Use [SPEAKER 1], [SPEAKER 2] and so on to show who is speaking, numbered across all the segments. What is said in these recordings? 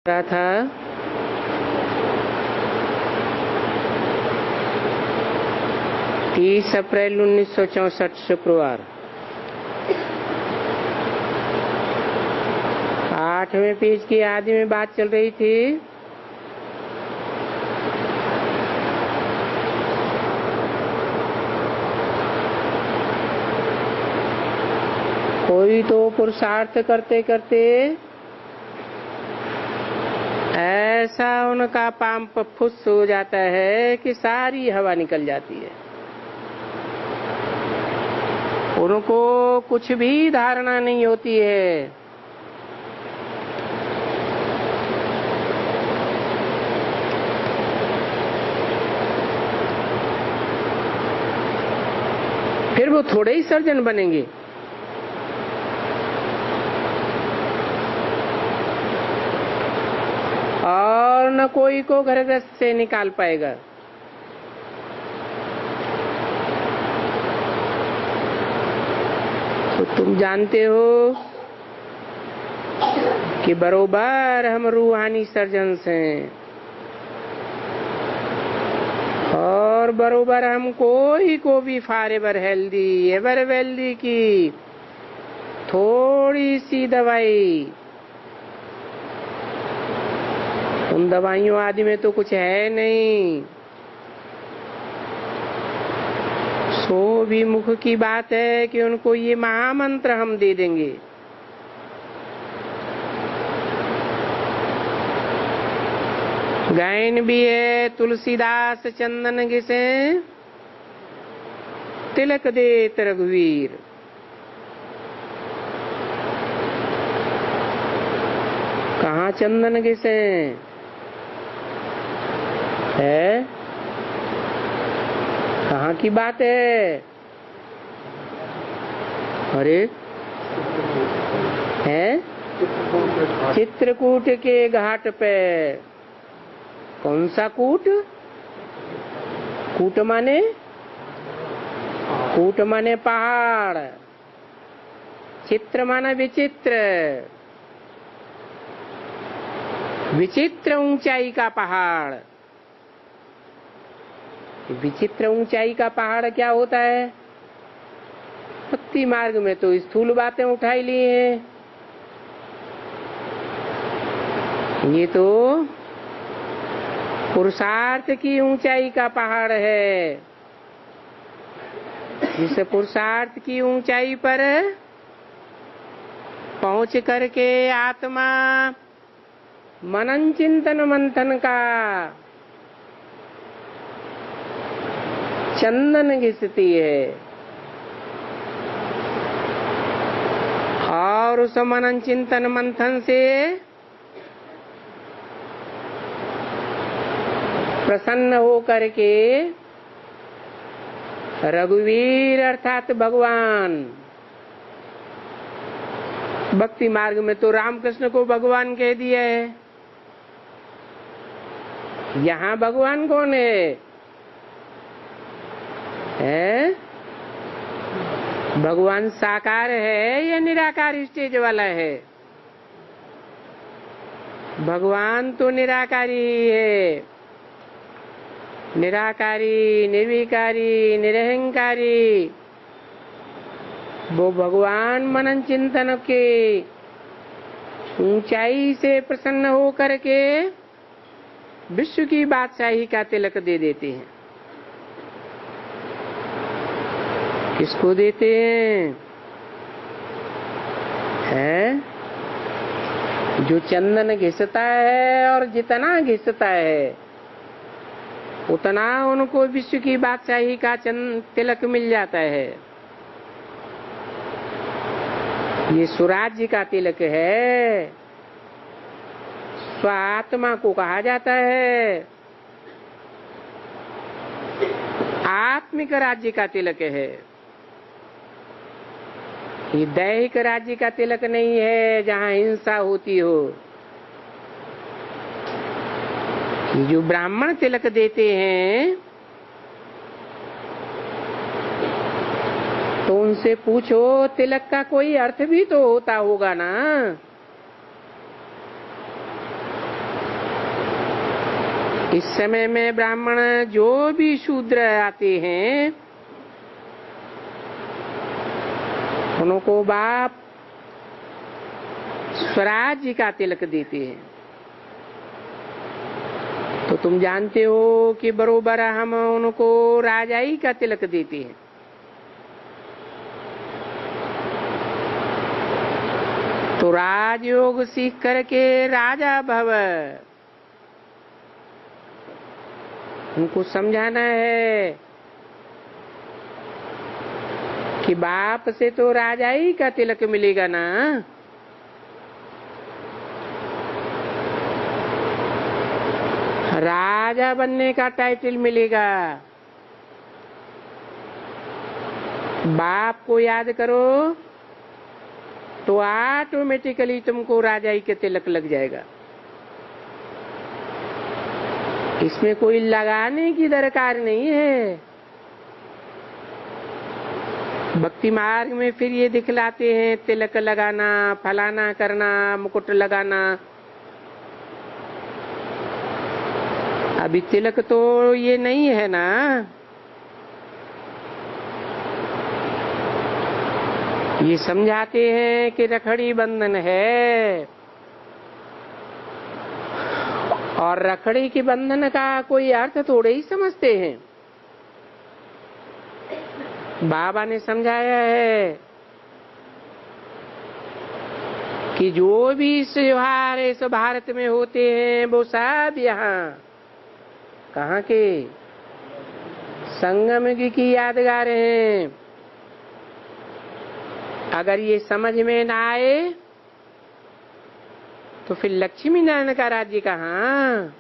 [SPEAKER 1] रहा था। 30 अप्रैल 1964 शुक्रवार 8वें पेज की आदि में बात चल रही थी। कोई तो पुरुषार्थ करते करते ऐसा उनका पांप फुस हो जाता है कि सारी हवा निकल जाती है। उनको कुछ भी धारणा नहीं होती है। फिर वो थोड़े ही सर्जन बनेंगे। और न कोई को घर से निकाल पाएगा। तो तुम जानते हो कि बरोबर हम रूहानी सर्जन्स हैं और बरोबर हम कोई को भी फॉरएवर हेल्दी एवर वेल्दी की थोड़ी सी दवाई, उन दवाइयों आदि में तो कुछ है नहीं। सो भी मुख की बात है कि उनको ये महामंत्र हम दे देंगे। गायन भी है, तुलसीदास चंदन घिसे तिलक देत रघुवीर। कहाँ चंदन घिसे है? कहाँ की बात है? अरे है चित्रकूट के घाट पे। कौन सा कूट? कूट माने पहाड़, चित्र माना विचित्र, विचित्र ऊंचाई का पहाड़। विचित्र ऊंचाई का पहाड़ क्या होता है? भक्ति मार्ग में तो स्थूल बातें उठाई ली हैं। ये तो पुरुषार्थ की ऊंचाई का पहाड़ है। जिस पुरुषार्थ की ऊंचाई पर पहुंच करके आत्मा मनन चिंतन मंथन का चंदन घिसती है और उस मनन चिंतन मंथन से प्रसन्न हो करके रघुवीर अर्थात भगवान, भक्ति मार्ग में तो रामकृष्ण को भगवान कह दिया है। यहाँ भगवान कौन है? भगवान साकार है या निराकार स्टेज वाला है? भगवान तो निराकारी ही है। निराकारी, निर्विकारी, निरहंकारी। वो भगवान मनन चिंतन के ऊंचाई से प्रसन्न हो करके विश्व की बादशाही का तिलक दे देते हैं। किसको देते हैं? जो चंदन घिसता है और जितना घिसता है उतना उनको विश्व की बादशाही का तिलक मिल जाता है। ये स्वराज्य का तिलक है। स्वात्मा को कहा जाता है। आत्मिक राज्य का तिलक है। ये दैहिक राज्य का तिलक नहीं है जहाँ हिंसा होती हो। जो ब्राह्मण तिलक देते हैं तो उनसे पूछो तिलक का कोई अर्थ भी तो होता होगा ना। इस समय में ब्राह्मण जो भी शूद्र आते हैं उनको बाप स्वराज्य का तिलक देते हैं। तो तुम जानते हो कि बरोबर हम उनको राजाई का तिलक देते हैं। तो राजयोग सीख करके राजा भव, उनको समझाना है कि बाप से तो राजाई का तिलक मिलेगा ना, राजा बनने का टाइटल मिलेगा। बाप को याद करो तो ऑटोमेटिकली तुमको राजाई के तिलक लग जाएगा। इसमें कोई लगाने की दरकार नहीं है। भक्ति मार्ग में फिर ये दिखलाते हैं तिलक लगाना, फलाना करना, मुकुट लगाना। अभी तिलक तो ये नहीं है ना। ये समझाते हैं कि रखड़ी बंधन है और रखड़ी के बंधन का कोई अर्थ थोड़े ही समझते हैं। बाबा ने समझाया है कि जो भी त्योहार इस भारत में होते हैं वो सब यहाँ कहाँ के संगम की यादगार हैं। अगर ये समझ में ना आए तो फिर लक्ष्मी नारायण का राज्य कहाँ,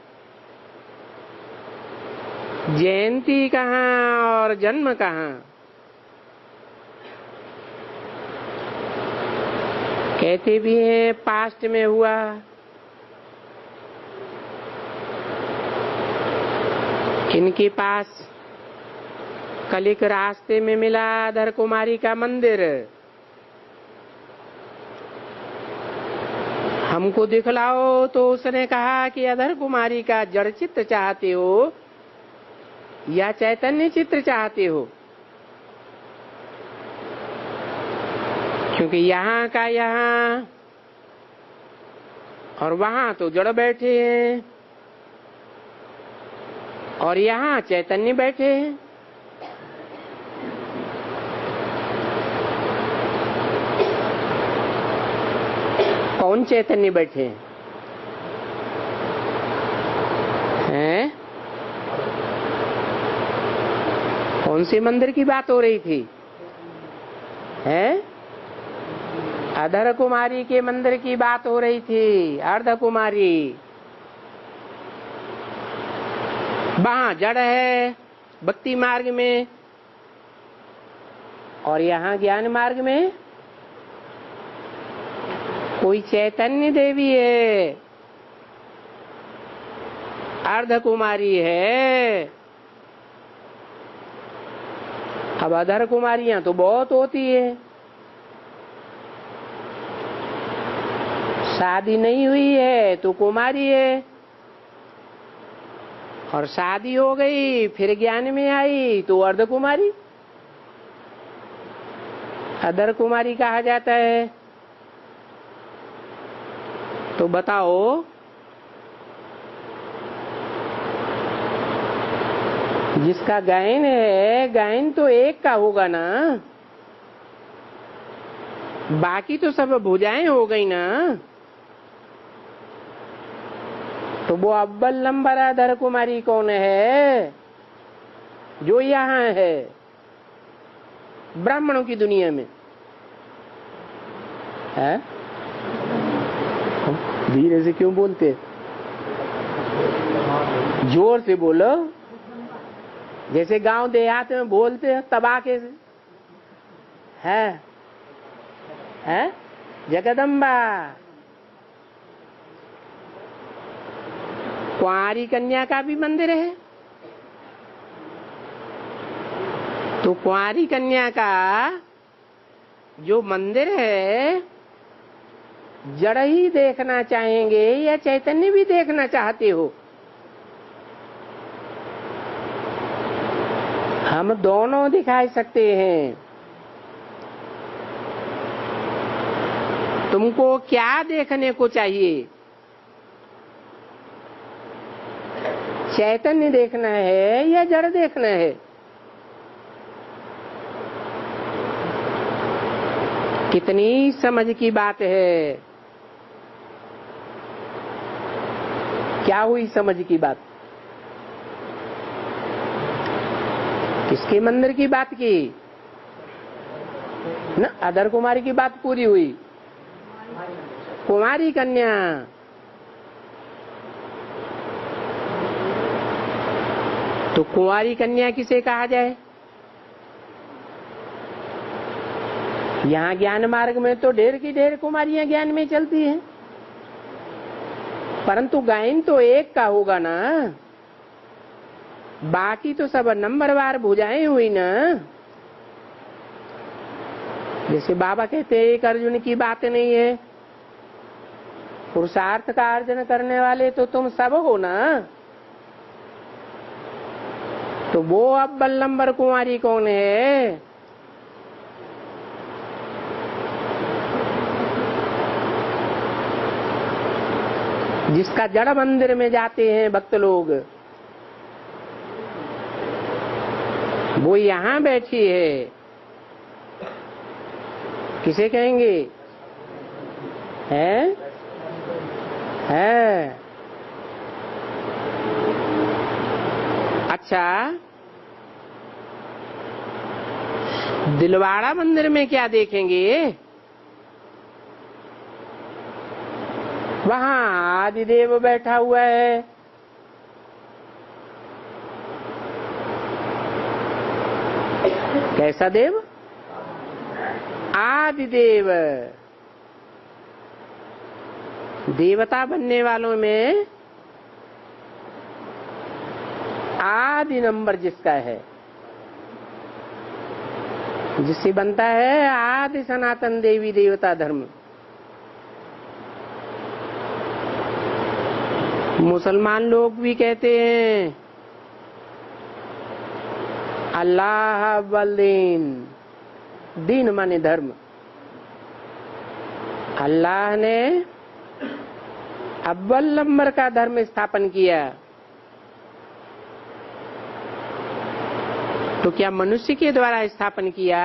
[SPEAKER 1] जयंती कहाँ और जन्म कहाँ। कहते भी हैं पास्ट में हुआ, इनके पास कल एक रास्ते में मिला अधर कुमारी का मंदिर। हमको दिखलाओ तो उसने कहा कि अधर कुमारी का जड़ चित्र चाहते हो या चैतन्य चित्र चाहते हो, क्योंकि यहाँ का यहाँ और वहाँ तो जड़ बैठे हैं और यहाँ चैतन्य बैठे हैं। कौन चैतन्य बैठे हैं? कौन से मंदिर की बात हो रही थी? हैं? अधर कुमारी के मंदिर की बात हो रही थी। अर्ध कुमारी वहां जड़ है भक्ति मार्ग में और यहाँ ज्ञान मार्ग में कोई चैतन्य देवी है, अर्ध कुमारी है। अब अधर कुमारियां तो बहुत होती है। शादी नहीं हुई है तो कुमारी है और शादी हो गई फिर ज्ञान में आई तो अर्ध कुमारी, अधर कुमारी कहा जाता है। तो बताओ जिसका गायन है, गायन तो एक का होगा ना, बाकी तो सब भुजाएं हो गई ना। तो वो अव्वल नंबर अधर कुमारी कौन है जो यहाँ है ब्राह्मणों की दुनिया में है? धीरे से क्यों बोलते? जोर से बोलो, जैसे गांव देहात में बोलते हैं तबाके से। है जगदम्बा कुंवारी कन्या का भी मंदिर है। तो कुंवारी कन्या का जो मंदिर है जड़ ही देखना चाहेंगे या चैतन्य भी देखना चाहते हो? हम दोनों दिखाई सकते हैं। तुमको क्या देखने को चाहिए? चैतन्य देखना है या जड़ देखना है? कितनी समझ की बात है। क्या हुई समझ की बात? किसके मंदिर की बात की ना? अदर कुमारी की बात पूरी हुई। कुमारी कन्या, तो कुंवारी कन्या किसे कहा जाए? यहाँ ज्ञान मार्ग में तो ढेर की ढेर कुमारियां ज्ञान में चलती हैं, परंतु गायन तो एक का होगा ना। बाकी तो सब नंबरवार भुजाएं हुई ना। जैसे बाबा कहते हैं एक अर्जुन की बात नहीं है, पुरुषार्थ का अर्जन करने वाले तो तुम सब हो ना। तो वो अव्वल नंबर कुंवारी कौन है? जिसका जड़ मंदिर में जाते हैं भक्त लोग, वो यहाँ बैठी है। किसे कहेंगे? है अच्छा, दिलवाड़ा मंदिर में क्या देखेंगे? वहाँ आदिदेव बैठा हुआ है। कैसा देव? आदिदेव। देवता बनने वालों में आदि नंबर जिसका है, जिससे बनता है आदि सनातन देवी देवता धर्म। मुसलमान लोग भी कहते हैं अल्लाह अव्वल दीन, दीन माने धर्म। अल्लाह ने अव्वल नंबर का धर्म स्थापन किया। तो क्या मनुष्य के द्वारा स्थापन किया?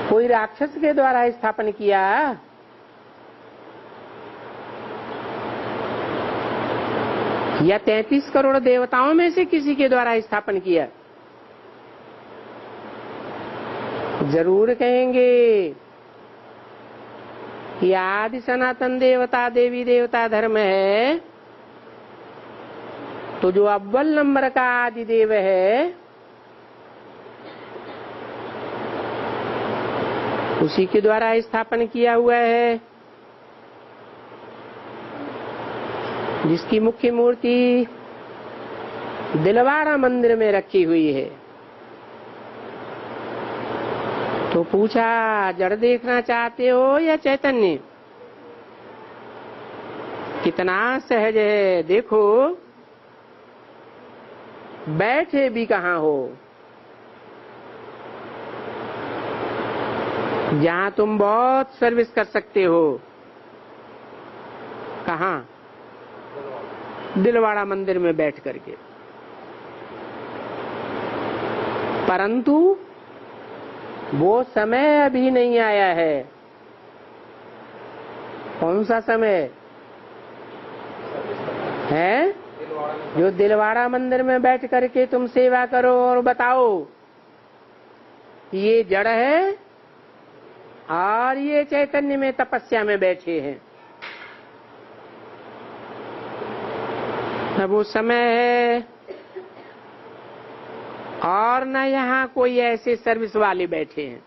[SPEAKER 1] कोई राक्षस के द्वारा स्थापन किया? या 33 करोड़ देवताओं में से किसी के द्वारा स्थापन किया? जरूर कहेंगे कि आदि सनातन देवता देवी देवता धर्म है, तो जो अव्वल नंबर का आदि देव है उसी के द्वारा स्थापन किया हुआ है, जिसकी मुख्य मूर्ति दिलवाड़ा मंदिर में रखी हुई है। तो पूछा जड़ देखना चाहते हो या चैतन्य? कितना सहज है, देखो बैठे भी कहाँ हो। जहाँ तुम बहुत सर्विस कर सकते हो। कहाँ? दिलवाड़ा मंदिर में बैठ करके। परंतु वो समय अभी नहीं आया है। कौन सा समय है? जो दिलवाड़ा मंदिर में बैठ करके तुम सेवा करो और बताओ ये जड़ है और ये चैतन्य में तपस्या में बैठे हैं। अब वो समय है और न यहाँ कोई ऐसे सर्विस वाले बैठे हैं।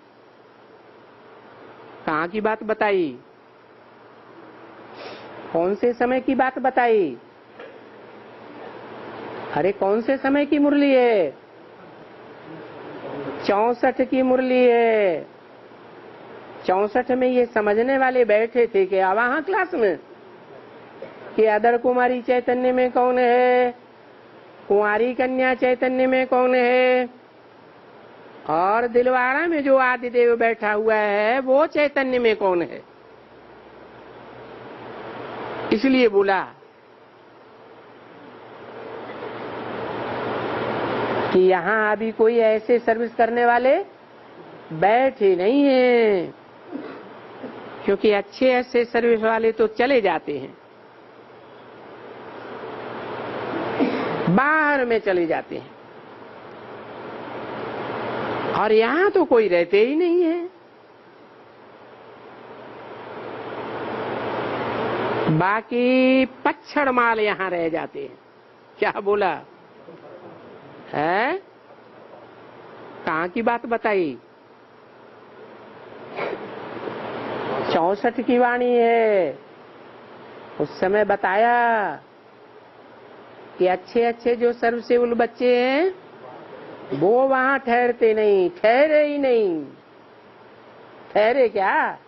[SPEAKER 1] कहाँ की बात बताई? कौन से समय की बात बताई? अरे कौन से समय की मुरली है? 64 की मुरली है। 64 में ये समझने वाले बैठे थे कि वहाँ क्लास में कि अदर कुमारी चैतन्य में कौन है, कुंवारी कन्या चैतन्य में कौन है? और दिलवाड़ा में जो आदिदेव बैठा हुआ है वो चैतन्य में कौन है? इसलिए बोला कि यहां अभी कोई ऐसे सर्विस करने वाले बैठे नहीं हैं, क्योंकि अच्छे अच्छे सर्विस वाले तो चले जाते हैं, बाहर में चले जाते हैं, और यहां तो कोई रहते ही नहीं है। बाकी पच्छड़ माल यहां रह जाते हैं। क्या बोला है? कहां की बात बताई? 64 की वाणी है। उस समय बताया कि अच्छे अच्छे जो सर्वसेवल बच्चे हैं वो वहां ठहरते नहीं, ठहरे ही नहीं। ठहरे क्या?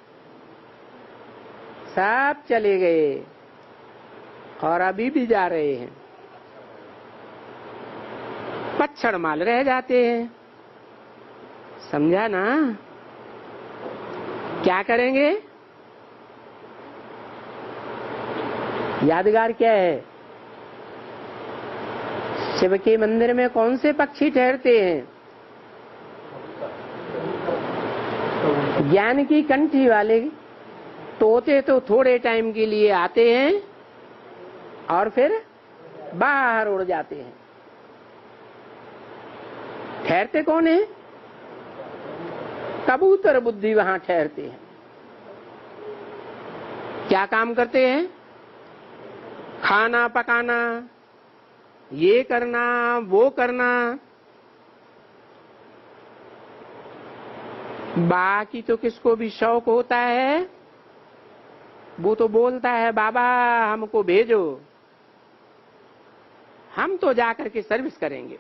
[SPEAKER 1] सब चले गए और अभी भी जा रहे हैं। पच्छड़ माल रह जाते हैं। समझा ना? क्या करेंगे? यादगार क्या है? शिव के मंदिर में कौन से पक्षी ठहरते हैं? ज्ञान की कंठी वाले तोते तो थोड़े टाइम के लिए आते हैं और फिर बाहर उड़ जाते हैं। ठहरते कौन है? कबूतर बुद्धि वहां ठहरते हैं। क्या काम करते हैं? खाना पकाना, ये करना वो करना। बाकी तो किसको भी शौक होता है वो तो बोलता है बाबा हमको भेजो, हम तो जाकर के सर्विस करेंगे।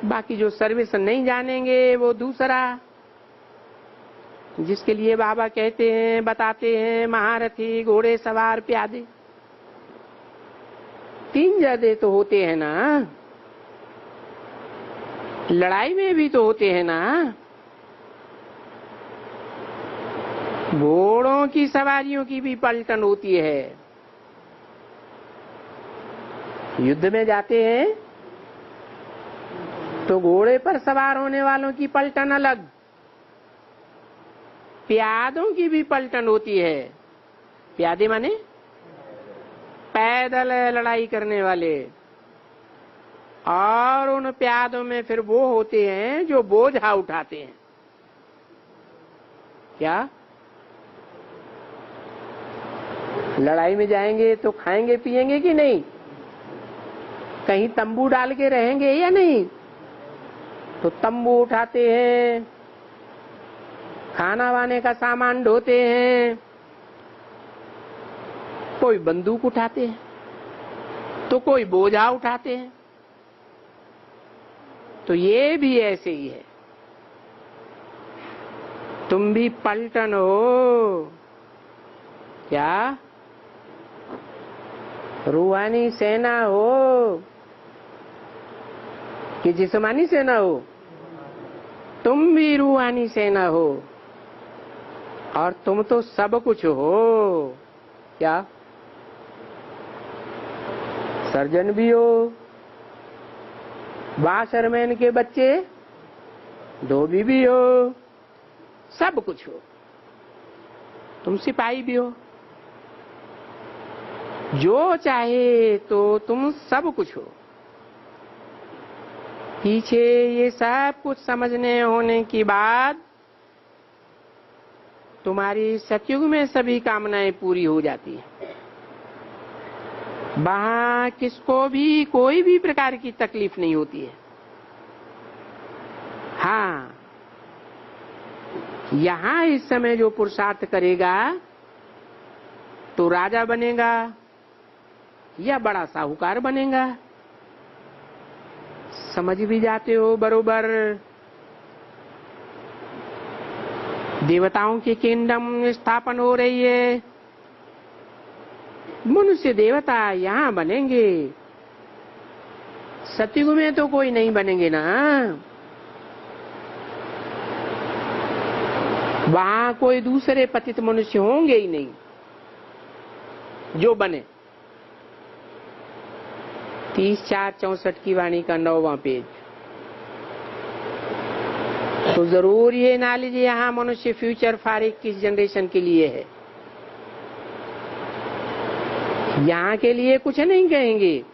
[SPEAKER 1] बाकी जो सर्विस नहीं जानेंगे वो दूसरा, जिसके लिए बाबा कहते हैं बताते हैं महारथी घोड़े सवार प्यादे। 3 ज्यादे तो होते हैं ना, लड़ाई में भी तो होते हैं ना। घोड़ों की सवारियों की भी पलटन होती है। युद्ध में जाते हैं तो घोड़े पर सवार होने वालों की पलटन अलग, प्यादों की भी पलटन होती है। प्यादे माने पैदल लड़ाई करने वाले, और उन प्यादों में फिर वो होते हैं जो बोझा उठाते हैं। क्या लड़ाई में जाएंगे तो खाएंगे पिएंगे कि नहीं? कहीं तंबू डाल के रहेंगे या नहीं? तो तंबू उठाते हैं, खाना वाने का सामान ढोते हैं, कोई बंदूक उठाते हैं तो कोई बोझा उठाते हैं। तो ये भी ऐसे ही है। तुम भी पलटन हो। क्या रूहानी सेना हो कि जिस्मानी सेना हो? तुम भी रूहानी सेना हो, और तुम तो सब कुछ हो। क्या सर्जन भी हो, वाशरमैन के बच्चे, धोबी भी हो, सब कुछ हो। तुम सिपाही भी हो, जो चाहे तो तुम सब कुछ हो। पीछे ये सब कुछ समझने होने की बाद तुम्हारी सतयुग में सभी कामनाएं पूरी हो जाती है। वहां किसको भी कोई भी प्रकार की तकलीफ नहीं होती है। हाँ, यहां इस समय जो पुरुषार्थ करेगा तो राजा बनेगा या बड़ा साहूकार बनेगा। समझ भी जाते हो बरोबर। देवताओं की किंगडम स्थापन हो रही है, मनुष्य देवता यहाँ बनेंगे, सतयुग में तो कोई नहीं बनेंगे ना, वहां कोई दूसरे पतित मनुष्य होंगे ही नहीं जो बने। 30/4/64 की वाणी का 9वां पेज। तो जरूर ये ना लीजिए यहाँ मनुष्य फ्यूचर फॉर 21 जनरेशन के लिए है, यहाँ के लिए कुछ नहीं कहेंगे।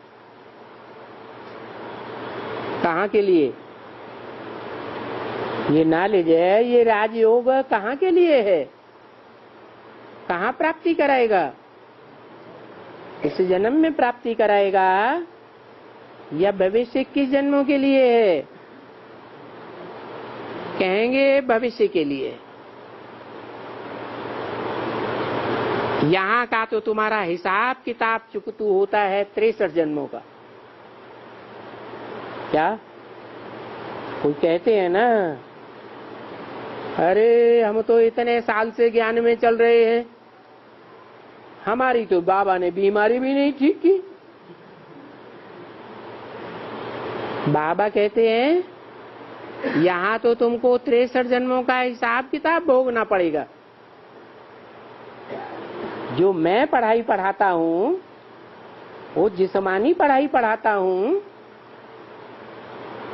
[SPEAKER 1] कहाँ के लिए? ये नॉलेज है, ये राजयोग कहाँ के लिए है, कहाँ प्राप्ति कराएगा? इस जन्म में प्राप्ति कराएगा या भविष्य 21 जन्मों के लिए है? कहेंगे भविष्य के लिए। यहाँ का तो तुम्हारा हिसाब किताब चुकतू होता है 63 जन्मों का। क्या कोई कहते हैं ना, अरे हम तो इतने साल से ज्ञान में चल रहे हैं, हमारी तो बाबा ने बीमारी भी नहीं ठीक की। बाबा कहते हैं यहाँ तो तुमको 63 जन्मों का हिसाब किताब भोगना पड़ेगा। जो मैं पढ़ाई पढ़ाता हूँ, वो जिस्मानी पढ़ाई पढ़ाता हूँ,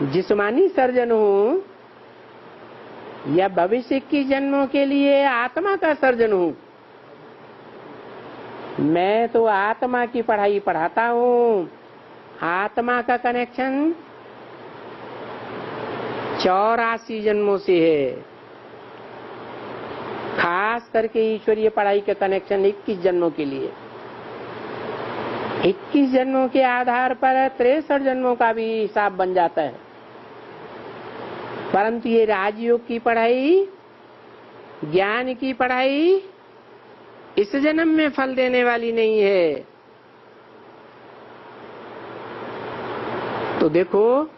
[SPEAKER 1] जिस्मानी सर्जन हूँ, या भविष्य की जन्मों के लिए आत्मा का सर्जन हूँ। मैं तो आत्मा की पढ़ाई पढ़ाता हूँ। आत्मा का कनेक्शन 84 जन्मों से है, खास करके ईश्वरीय पढ़ाई का कनेक्शन 21 जन्मों के लिए। 21 जन्मों के आधार पर 63 जन्मों का भी हिसाब बन जाता है। परंतु ये राजयोग की पढ़ाई, ज्ञान की पढ़ाई इस जन्म में फल देने वाली नहीं है। तो देखो,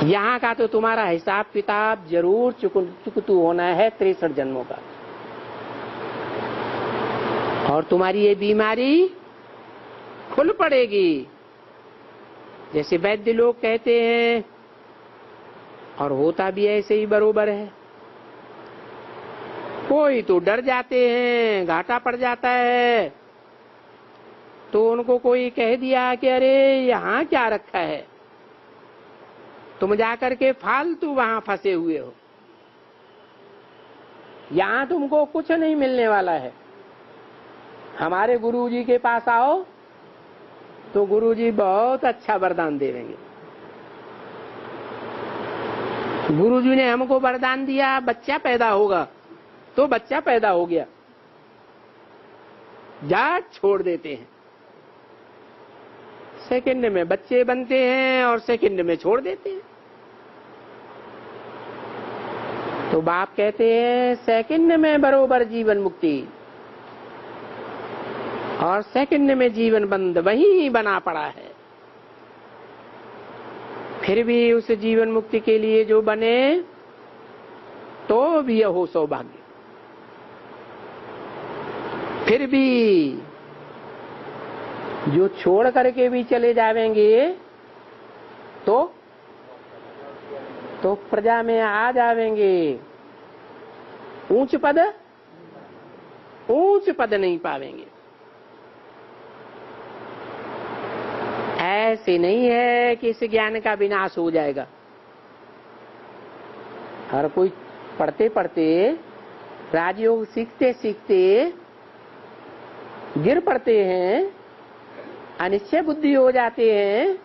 [SPEAKER 1] यहाँ का तो तुम्हारा हिसाब किताब जरूर चुकतू होना है 63 जन्मों का। और तुम्हारी ये बीमारी खुल पड़ेगी, जैसे वैद्य लोग कहते हैं, और होता भी ऐसे ही बरोबर है। कोई तो डर जाते हैं, घाटा पड़ जाता है, तो उनको कोई कह दिया कि अरे यहाँ क्या रखा है, तुम जाकर के फालतू वहां फंसे हुए हो, यहाँ तुमको कुछ नहीं मिलने वाला है। हमारे गुरुजी के पास आओ तो गुरुजी बहुत अच्छा वरदान दे देंगे। गुरुजी ने हमको वरदान दिया बच्चा पैदा होगा, तो बच्चा पैदा हो गया, जाट छोड़ देते हैं। सेकंड में बच्चे बनते हैं और सेकंड में छोड़ देते हैं। तो बाप कहते हैं सेकंड में बरोबर जीवन मुक्ति, और सेकंड में जीवन बंद वही बना पड़ा है। फिर भी उस जीवन मुक्ति के लिए जो बने तो भी यह हो सौभाग्य। फिर भी जो छोड़ करके भी चले जावेंगे तो प्रजा में आ जावेंगे, ऊंच पद नहीं पावेंगे। ऐसे नहीं है कि इस ज्ञान का विनाश हो जाएगा। हर कोई पढ़ते पढ़ते, राजयोग सीखते सीखते गिर पड़ते हैं, अनिश्चय बुद्धि हो जाते हैं,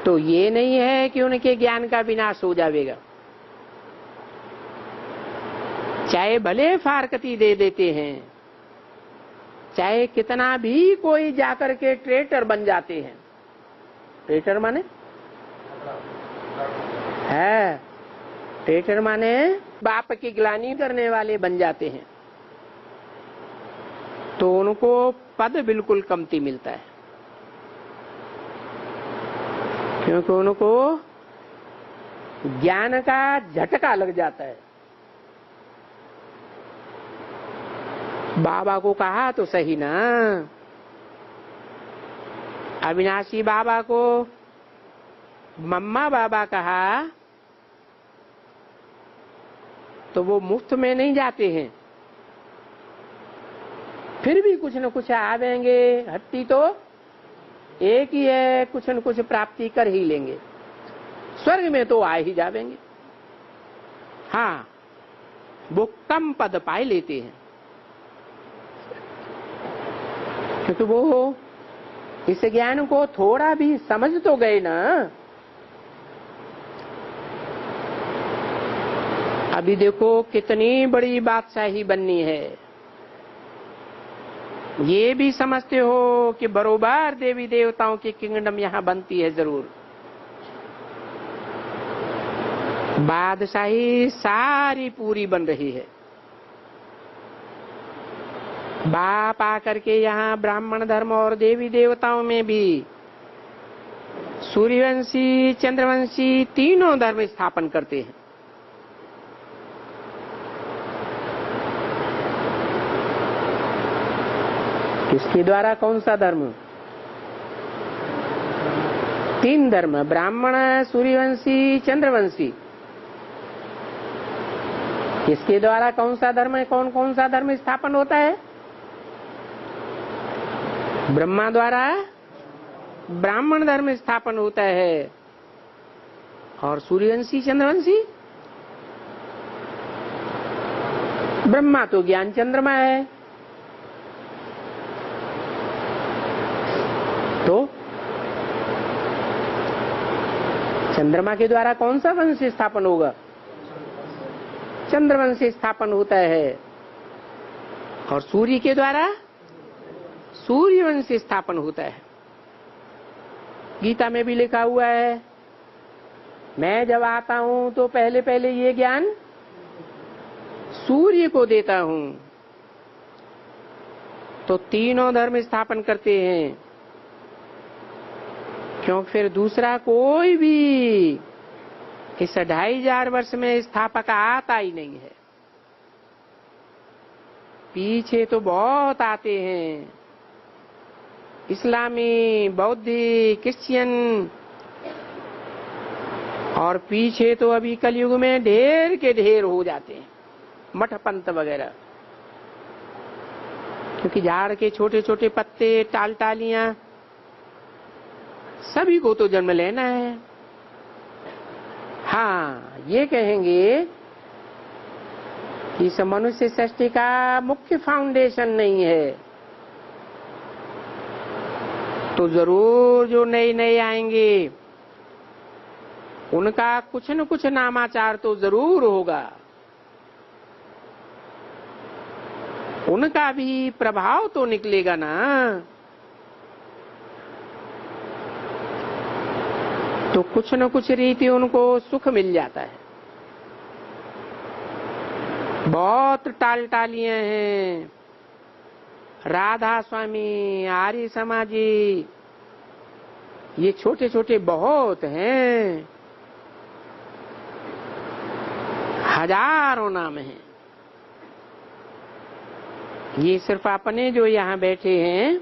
[SPEAKER 1] तो ये नहीं है कि उनके ज्ञान का विनाश हो जाएगा। चाहे भले फारकती दे देते हैं, चाहे कितना भी कोई जाकर के ट्रेटर बन जाते हैं। ट्रेटर माने है, ट्रेटर माने बाप की ग्लानि करने वाले बन जाते हैं, तो उनको पद बिल्कुल कमती मिलता है, क्योंकि उनको ज्ञान का झटका लग जाता है। बाबा को कहा तो सही ना, अविनाशी बाबा को मम्मा बाबा कहा तो वो मुफ्त में नहीं जाते हैं, फिर भी कुछ न कुछ आवेंगे। हट्टी तो एक ही है, कुछ न कुछ प्राप्ति कर ही लेंगे, स्वर्ग में तो आ ही जावेंगे। हाँ, वो कम पद पाए लेते हैं, क्योंकि वो इस ज्ञान को थोड़ा भी समझ तो गए ना। अभी देखो कितनी बड़ी बादशाही बननी है, ये भी समझते हो कि बरोबर देवी देवताओं की किंगडम यहाँ बनती है जरूर। बादशाही सारी पूरी बन रही है। बाप आकर के यहाँ ब्राह्मण धर्म और देवी देवताओं में भी सूर्यवंशी चंद्रवंशी तीनों धर्म स्थापन करते हैं। किसके द्वारा? कौन सा धर्म? तीन धर्म, ब्राह्मण सूर्यवंशी चंद्रवंशी। किसके द्वारा कौन सा धर्म है? कौन कौन सा धर्म स्थापन होता है? ब्रह्मा द्वारा ब्राह्मण धर्म स्थापन होता है, और सूर्यवंशी चंद्रवंशी, ब्रह्मा तो ज्ञान चंद्रमा है, तो चंद्रमा के द्वारा कौन सा वंश स्थापन होगा? चंद्रवंश स्थापन होता है, और सूर्य के द्वारा सूर्यवंश स्थापन होता है। गीता में भी लिखा हुआ है, मैं जब आता हूं तो पहले पहले ये ज्ञान सूर्य को देता हूं। तो तीनों धर्म स्थापन करते हैं, क्योंकि फिर दूसरा कोई भी इस 2500 वर्ष में स्थापक आता ही नहीं है। पीछे तो बहुत आते हैं, इस्लामी, बौद्धिक, क्रिश्चियन, और पीछे तो अभी कलयुग में ढेर के ढेर हो जाते हैं, मठ पंथ वगैरह। क्योंकि झाड़ के छोटे छोटे पत्ते, टाल टालियां, सभी को तो जन्म लेना है। हाँ, ये कहेंगे कि इस मनुष्य सृष्टि का मुख्य फाउंडेशन नहीं है, तो जरूर जो नए नए आएंगे उनका कुछ न कुछ नामाचार तो जरूर होगा, उनका भी प्रभाव तो निकलेगा ना। तो कुछ न कुछ रीति उनको सुख मिल जाता है। बहुत टाल टालियां हैं, राधा स्वामी, आर्य समाजी, ये छोटे छोटे बहुत हैं, हजारों नाम हैं। ये सिर्फ अपने जो यहाँ बैठे हैं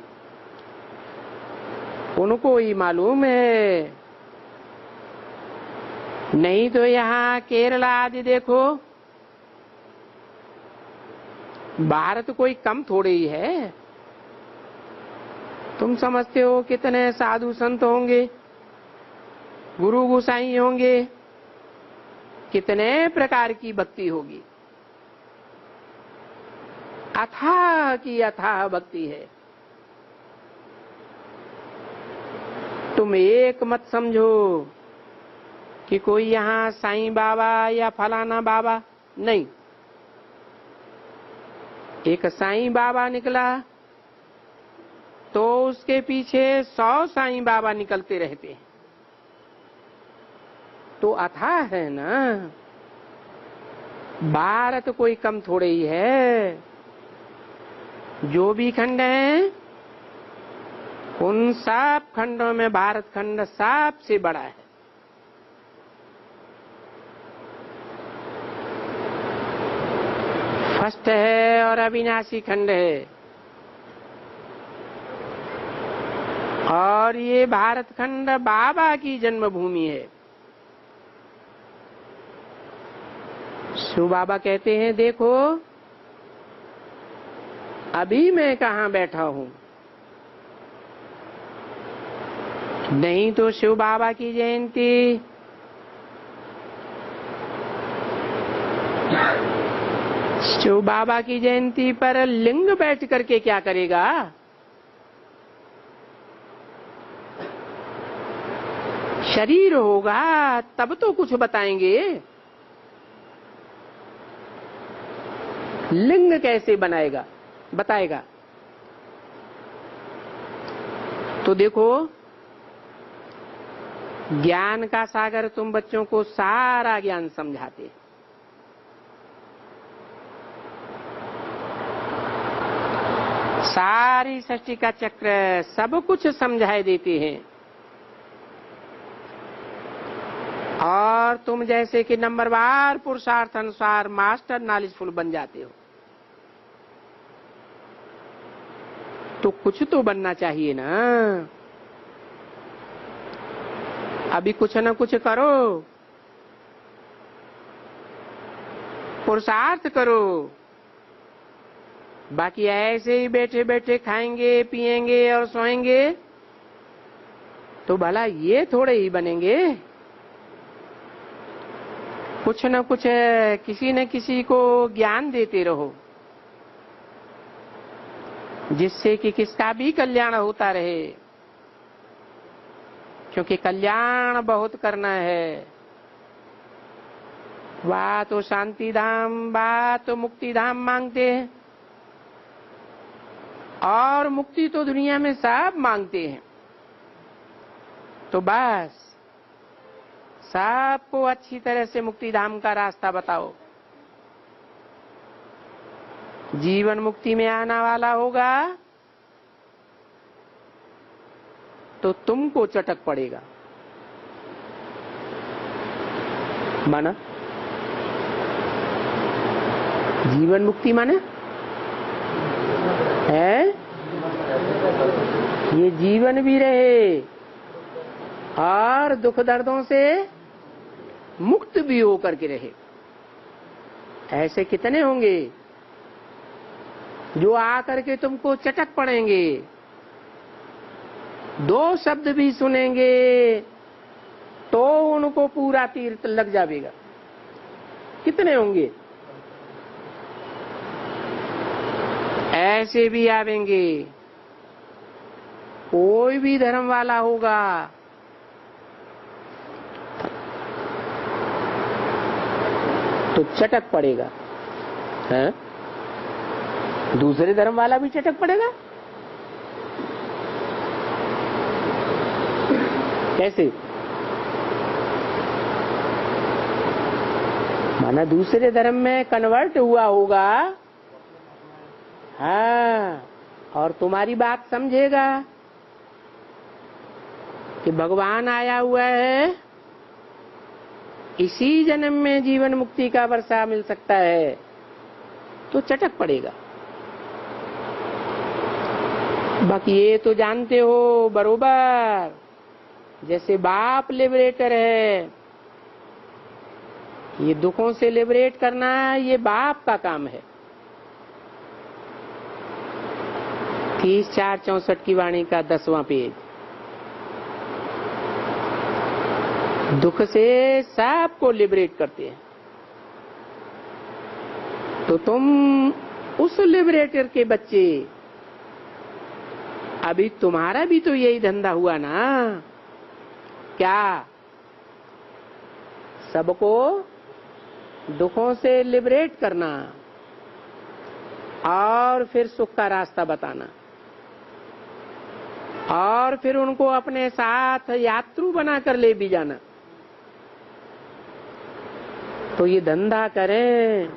[SPEAKER 1] उनको ही मालूम है, नहीं तो यहाँ केरला आदि देखो, भारत कोई कम थोड़े ही है। तुम समझते हो कितने साधु संत होंगे, गुरु गोसाई होंगे, कितने प्रकार की भक्ति होगी। अथाह की अथाह भक्ति है। तुम एक मत समझो कि कोई यहाँ साईं बाबा या फलाना बाबा नहीं। एक साईं बाबा निकला तो उसके पीछे 100 साईं बाबा निकलते रहते हैं। तो अथाह है ना, भारत कोई कम थोड़े ही है। जो भी खंड हैं उन सब खंडों में भारत खंड सबसे बड़ा है। फर्स्ट है और अविनाशी खंड है, और और ये भारत खंड बाबा की जन्मभूमि है। शिव बाबा कहते हैं, देखो अभी मैं कहाँ बैठा हूँ। नहीं तो शिव बाबा की जयंती शिव बाबा की जयंती पर लिंग बैठ करके क्या करेगा? शरीर होगा तब तो कुछ बताएंगे। लिंग कैसे बनाएगा, बताएगा? तो देखो, ज्ञान का सागर तुम बच्चों को सारा ज्ञान समझाते, सारी सृष्टि का चक्र सब कुछ समझाए देते हैं, और तुम जैसे कि नंबरवार पुरुषार्थ अनुसार मास्टर नॉलेजफुल बन जाते हो। तो कुछ तो बनना चाहिए ना। अभी कुछ न कुछ करो, पुरुषार्थ करो। बाकी ऐसे ही बैठे बैठे खाएंगे पिएंगे और सोएंगे तो भला ये थोड़े ही बनेंगे। कुछ न कुछ किसी न किसी को ज्ञान देते रहो, जिससे कि किसका भी कल्याण होता रहे, क्योंकि कल्याण बहुत करना है। वह तो शांति धाम, वह तो मुक्ति धाम मांगते हैं, और मुक्ति तो दुनिया में सब मांगते हैं। तो बस सबको अच्छी तरह से मुक्ति धाम का रास्ता बताओ। जीवन मुक्ति में आना वाला होगा तो तुमको चटक पड़ेगा। माना जीवन मुक्ति माने है ये जीवन भी रहे और दुख दर्दों से मुक्त भी होकर के रहे। ऐसे कितने होंगे जो आकर के तुमको चटक पड़ेंगे, दो शब्द भी सुनेंगे तो उनको पूरा तीर लग जाएगा। कितने होंगे? ऐसे भी आवेंगे। कोई भी धर्म वाला होगा तो चटक पड़ेगा, है? दूसरे धर्म वाला भी चटक पड़ेगा। कैसे? माना दूसरे धर्म में कन्वर्ट हुआ होगा, हाँ, और तुम्हारी बात समझेगा कि भगवान आया हुआ है, इसी जन्म में जीवन मुक्ति का वर्षा मिल सकता है, तो चटक पड़ेगा। बाकी ये तो जानते हो बरोबर, जैसे बाप लिबरेटर है, ये दुखों से लिबरेट करना ये बाप का काम है। 30/4/64 की वाणी का 10वां पेज। दुख से सबको लिबरेट करते हैं। तो तुम उस लिबरेटर के बच्चे, अभी तुम्हारा भी तो यही धंधा हुआ ना। क्या? सबको दुखों से लिबरेट करना और फिर सुख का रास्ता बताना, और फिर उनको अपने साथ यात्रु बनाकर ले भी जाना। तो ये धंधा करें।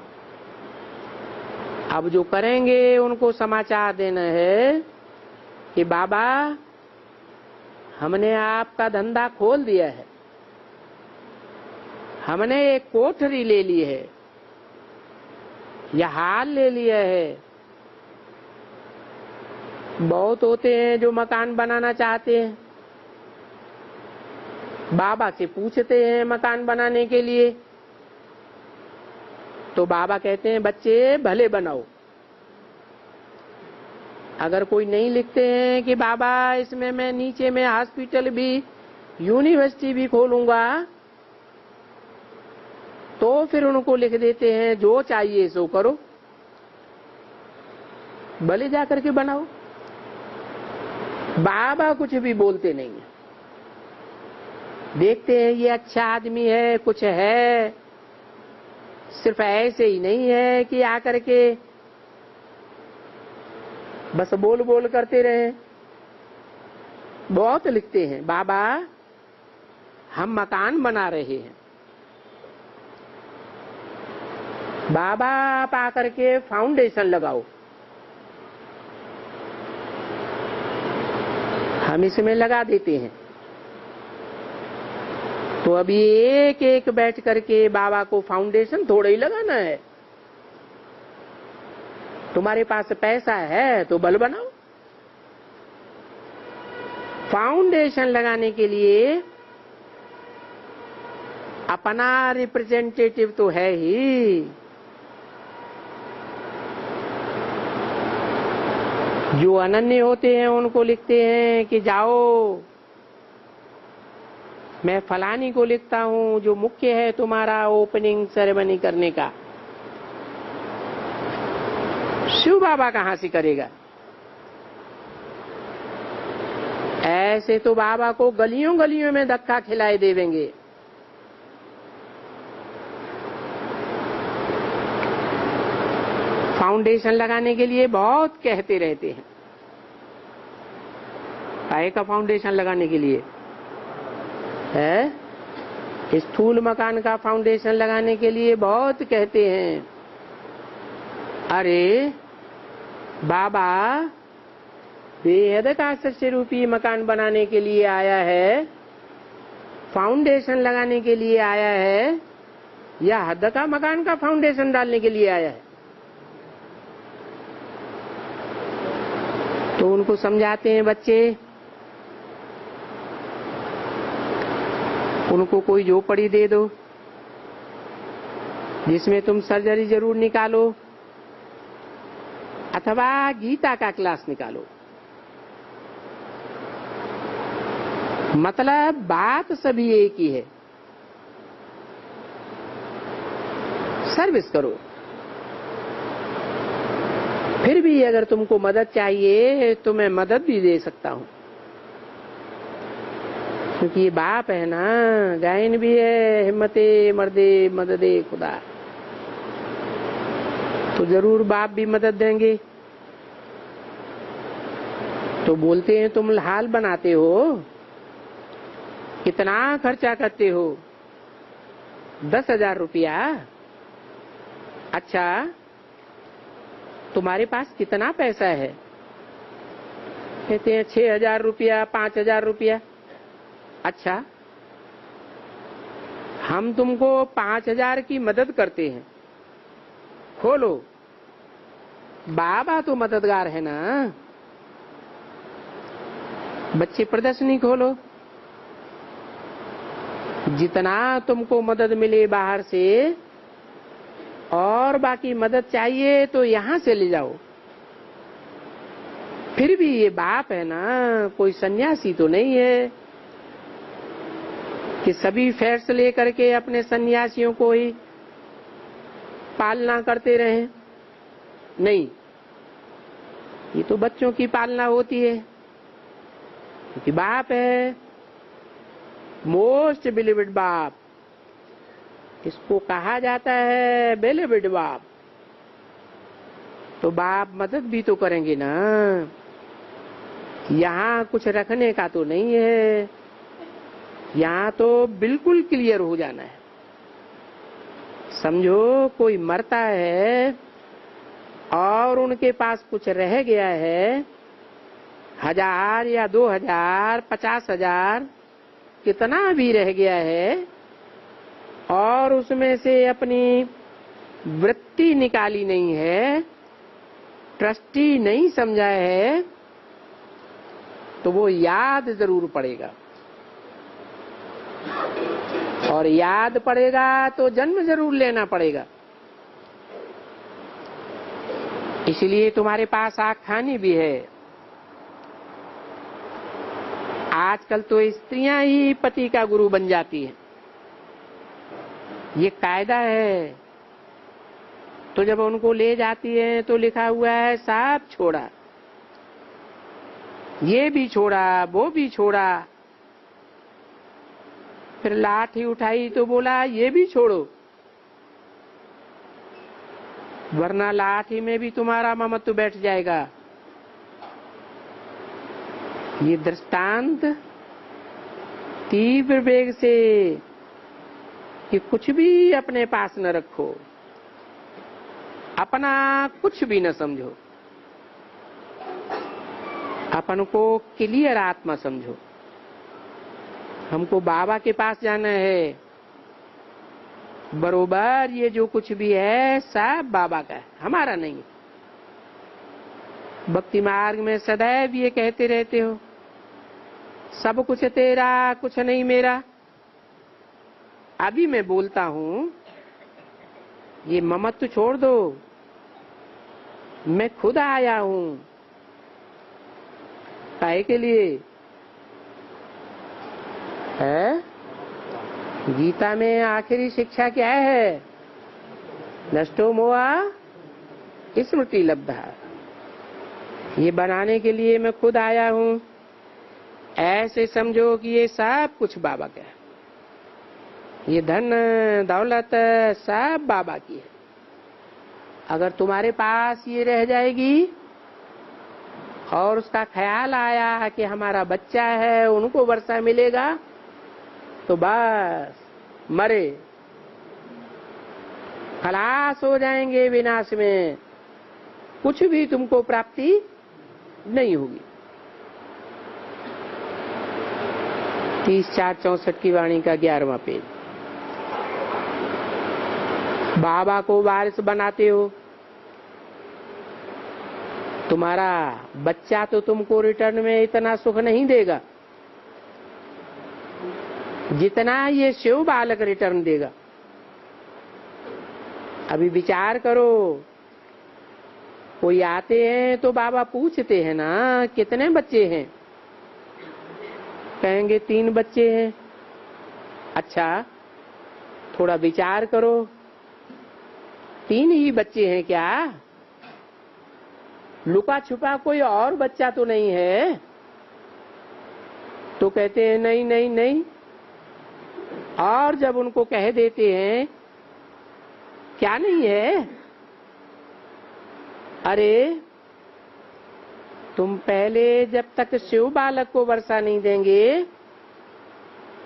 [SPEAKER 1] अब जो करेंगे उनको समाचार देना है कि बाबा हमने आपका धंधा खोल दिया है, हमने एक कोठरी ले ली है या हाल ले लिया है। बहुत होते हैं जो मकान बनाना चाहते हैं, बाबा से पूछते हैं मकान बनाने के लिए, तो बाबा कहते हैं बच्चे भले बनाओ। अगर कोई नहीं लिखते हैं कि बाबा इसमें मैं नीचे में हॉस्पिटल भी यूनिवर्सिटी भी खोलूंगा, तो फिर उनको लिख देते हैं जो चाहिए सो करो, भले जाकर के बनाओ। बाबा कुछ भी बोलते नहीं है, देखते हैं ये अच्छा आदमी है, कुछ है, सिर्फ ऐसे ही नहीं है कि आकर के बस बोल बोल करते रहे। बहुत लिखते हैं बाबा हम मकान बना रहे हैं, बाबा आप आकर के फाउंडेशन लगाओ, हम इसमें लगा देते हैं। तो अभी एक एक बैठ करके बाबा को फाउंडेशन थोड़ा ही लगाना है। तुम्हारे पास पैसा है तो बल बनाओ। फाउंडेशन लगाने के लिए अपना रिप्रेजेंटेटिव तो है ही। जो अनन्य होते हैं उनको लिखते हैं कि जाओ, मैं फलानी को लिखता हूं जो मुख्य है तुम्हारा ओपनिंग सेरेमनी करने का। शिव बाबा कहां से करेगा? ऐसे तो बाबा को गलियों गलियों में धक्का खिलाए देवेंगे। फाउंडेशन लगाने के लिए बहुत कहते रहते हैं। काय का फाउंडेशन लगाने के लिए है, स्थूल मकान का फाउंडेशन लगाने के लिए बहुत कहते हैं। अरे बाबा बेहद का सच्चे रूपी मकान बनाने के लिए आया है, फाउंडेशन लगाने के लिए आया है, या हद का मकान का फाउंडेशन डालने के लिए आया है? तो उनको समझाते हैं बच्चे, उनको कोई झोपड़ी दे दो जिसमें तुम सर्जरी जरूर निकालो, अथवा गीता का क्लास निकालो। मतलब बात सभी एक ही है, सर्विस करो। फिर भी अगर तुमको मदद चाहिए तो मैं मदद भी दे सकता हूं, क्योंकि ये बाप है ना, गायन भी है, हिम्मते मर्दे मददे खुदा। तो जरूर बाप भी मदद देंगे। तो बोलते हैं तुम हाल बनाते हो, कितना खर्चा करते हो? 10,000 रुपया। अच्छा तुम्हारे पास कितना पैसा है? कहते हैं 6,000 रुपया, 5,000 रुपया। अच्छा हम तुमको 5,000 की मदद करते हैं, खोलो। बाबा तो मददगार है ना। बच्चे प्रदर्शनी खोलो, जितना तुमको मदद मिले बाहर से, और बाकी मदद चाहिए तो यहां से ले जाओ। फिर भी ये बाप है ना, कोई सन्यासी तो नहीं है कि सभी फेयर्स लेकर के अपने सन्यासियों को ही पालना करते रहें। नहीं, ये तो बच्चों की पालना होती है, क्योंकि बाप है, मोस्ट बिलीव्ड बाप, इसको कहा जाता है बिलीव्ड बाप। तो बाप मदद भी तो करेंगे ना। यहाँ कुछ रखने का तो नहीं है, यहाँ तो बिल्कुल क्लियर हो जाना है। समझो कोई मरता है और उनके पास कुछ रह गया है, 1,000 या 2,000, 50,000, कितना भी रह गया है, और उसमें से अपनी वृत्ति निकाली नहीं है, ट्रस्टी नहीं समझा है, तो वो याद जरूर पड़ेगा। और याद पड़ेगा तो जन्म जरूर लेना पड़ेगा। इसलिए तुम्हारे पास आँख खानी भी है। आजकल तो स्त्रियां ही पति का गुरु बन जाती हैं, ये कायदा है। तो जब उनको ले जाती है तो लिखा हुआ है सब छोड़ा, ये भी छोड़ा वो भी छोड़ा। फिर लाठी उठाई तो बोला ये भी छोड़ो, वरना लाठी में भी तुम्हारा ममत्व बैठ जाएगा। ये दृष्टांत तीव्र वेग से कि कुछ भी अपने पास न रखो, अपना कुछ भी न समझो, अपन को क्लियर आत्मा समझो। हमको बाबा के पास जाना है, बरोबर ये जो कुछ भी है सब बाबा का है, हमारा नहीं। भक्ति मार्ग में सदैव ये कहते रहते हो सब कुछ तेरा कुछ नहीं मेरा। अभी मैं बोलता हूं ये ममत्व छोड़ दो, मैं खुद आया हूं। काहे के लिए है? गीता में आखिरी शिक्षा क्या है? नष्टो मोहा स्मृति लब्धा। ये बनाने के लिए मैं खुद आया हूं। ऐसे समझो कि ये सब कुछ बाबा का है, ये धन दौलत सब बाबा की है। अगर तुम्हारे पास ये रह जाएगी और उसका ख्याल आया कि हमारा बच्चा है उनको वर्षा मिलेगा, तो बस मरे, खलास हो जाएंगे विनाश में, कुछ भी तुमको प्राप्ति नहीं होगी। 30/4/64 की वाणी का 11वां पेज। बाबा को वारिस बनाते हो, तुम्हारा बच्चा तो तुमको रिटर्न में इतना सुख नहीं देगा जितना ये शिव बालक रिटर्न देगा। अभी विचार करो, कोई आते हैं तो बाबा पूछते हैं ना कितने बच्चे हैं, कहेंगे 3 बच्चे हैं। अच्छा थोड़ा विचार करो, 3 ही बच्चे हैं क्या? लुका छुपा कोई और बच्चा तो नहीं है? तो कहते हैं नहीं नहीं नहीं। और जब उनको कह देते हैं क्या नहीं है, अरे तुम पहले जब तक शिव बालक को वर्षा नहीं देंगे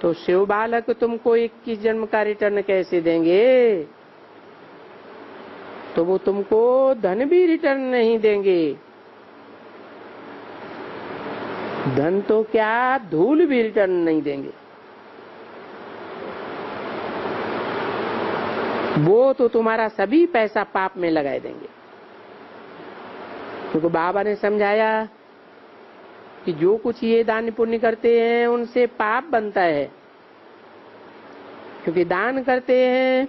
[SPEAKER 1] तो शिव बालक तुमको 21 जन्म का रिटर्न कैसे देंगे? तो वो तुमको धन भी रिटर्न नहीं देंगे। धन तो क्या धूल भी रिटर्न नहीं देंगे। वो तो तुम्हारा सभी पैसा पाप में लगाए देंगे। क्योंकि बाबा ने समझाया कि जो कुछ ये दान पुण्य करते हैं उनसे पाप बनता है, क्योंकि दान करते हैं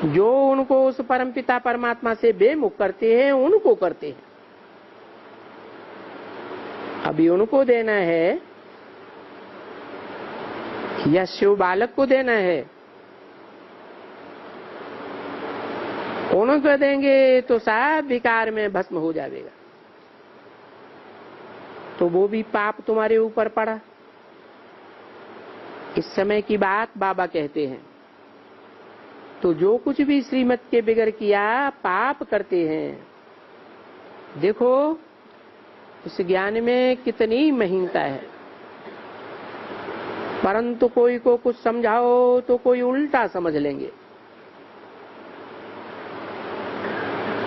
[SPEAKER 1] जो उनको उस परमपिता परमात्मा से बेमुख करते हैं, उनको करते हैं। अभी उनको देना है या शिव बालक को देना है? उनको देंगे तो सब विकार में भस्म हो जाएगा, तो वो भी पाप तुम्हारे ऊपर पड़ा। इस समय की बात बाबा कहते हैं। तो जो कुछ भी श्रीमत के बिगड़ किया पाप करते हैं। देखो इस ज्ञान में कितनी महीनता है, परंतु कोई को कुछ समझाओ तो कोई उल्टा समझ लेंगे।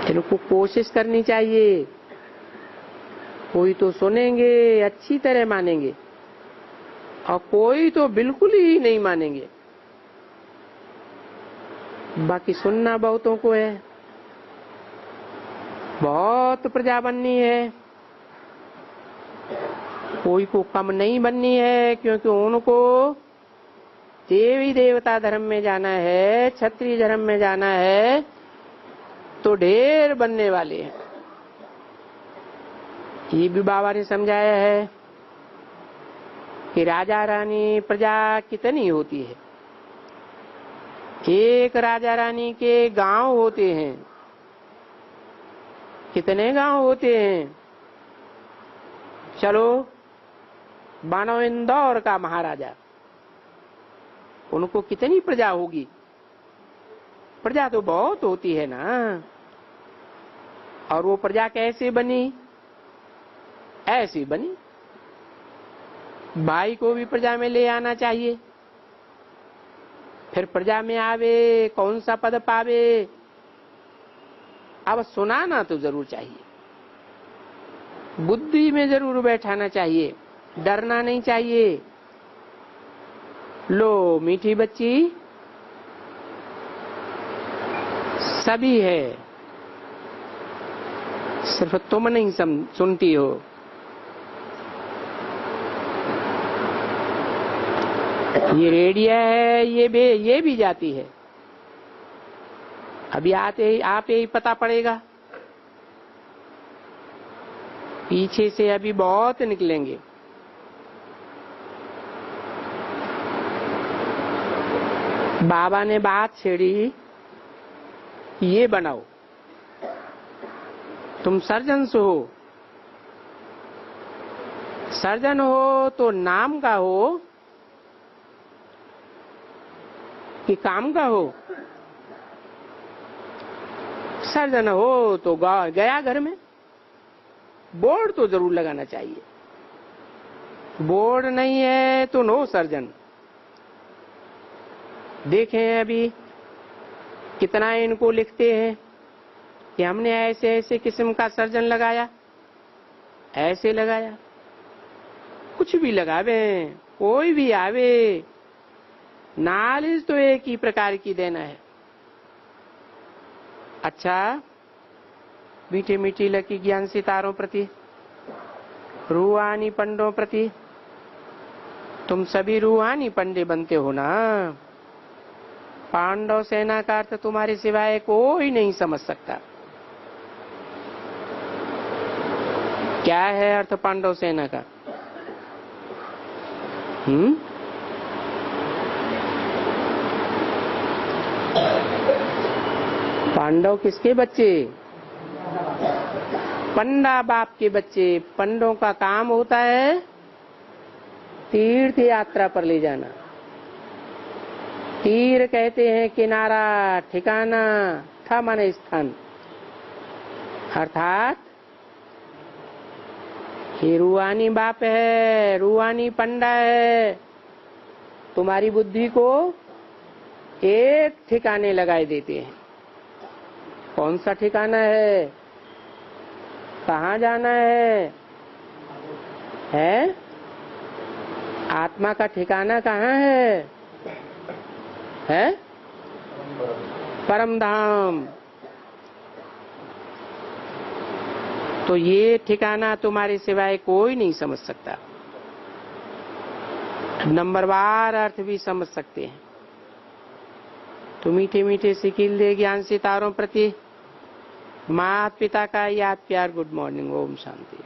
[SPEAKER 1] इनको कोशिश करनी चाहिए, कोई तो सुनेंगे अच्छी तरह मानेंगे और कोई तो बिल्कुल ही नहीं मानेंगे। बाकी सुनना बहुतों को है, बहुत प्रजा बननी है, कोई को कम नहीं बननी है, क्योंकि उनको देवी देवता धर्म में जाना है, क्षत्रिय धर्म में जाना है, तो ढेर बनने वाले हैं। ये भी बाबा ने समझाया है कि राजा रानी प्रजा कितनी होती है। एक राजा रानी के गांव होते हैं। कितने गांव होते हैं? चलो मानो इंदौर का महाराजा, उनको कितनी प्रजा होगी? प्रजा तो बहुत होती है ना। और वो प्रजा कैसे बनी? ऐसी बनी। भाई को भी प्रजा में ले आना चाहिए, फिर प्रजा में आवे, कौन सा पद पावे, अब सुनाना तो जरूर चाहिए, बुद्धि में जरूर बैठाना चाहिए, डरना नहीं चाहिए। लो मीठी बच्ची, सभी है, सिर्फ तुम नहीं सुनती हो। ये रेडिया है, ये भी जाती है। अभी आते आप ही पता पड़ेगा, पीछे से अभी बहुत निकलेंगे। बाबा ने बात छेड़ी, ये बनाओ, तुम सर्जन से हो। सर्जन हो तो नाम का हो कि काम का हो? सर्जन हो तो गया घर में। बोर्ड तो जरूर लगाना चाहिए, बोर्ड नहीं है तो नो सर्जन। देखें अभी कितना इनको लिखते हैं कि हमने ऐसे ऐसे किस्म का सर्जन लगाया, ऐसे लगाया। कुछ भी लगावे, कोई भी आवे, नॉलेज तो एक ही प्रकार की देना है। अच्छा, मीठी मीठी लकी ज्ञान सितारों प्रति, रूहानी पंडों प्रति, तुम सभी रूहानी पंडे बनते हो ना। पांडव सेना का अर्थ तुम्हारे सिवाय कोई नहीं समझ सकता। क्या है अर्थ पांडव सेना का? पांडव किसके बच्चे? पंडा बाप के बच्चे। पंडों का काम होता है तीर्थ यात्रा पर ले जाना। तीर कहते हैं किनारा, ठिकाना, था माने स्थान। अर्थात ये रूहानी बाप है, रूहानी पंडा है, तुम्हारी बुद्धि को एक ठिकाने लगाए देते हैं। कौन सा ठिकाना है? कहाँ जाना है? आत्मा का ठिकाना कहाँ है? परम धाम। तो ये ठिकाना तुम्हारे सिवाय कोई नहीं समझ सकता। नंबरवार अर्थ भी समझ सकते हैं। तो मीठे मीठे सिकिल दे ज्ञान सितारों प्रति माता पिता का याद प्यार, गुड मॉर्निंग, ओम शांति।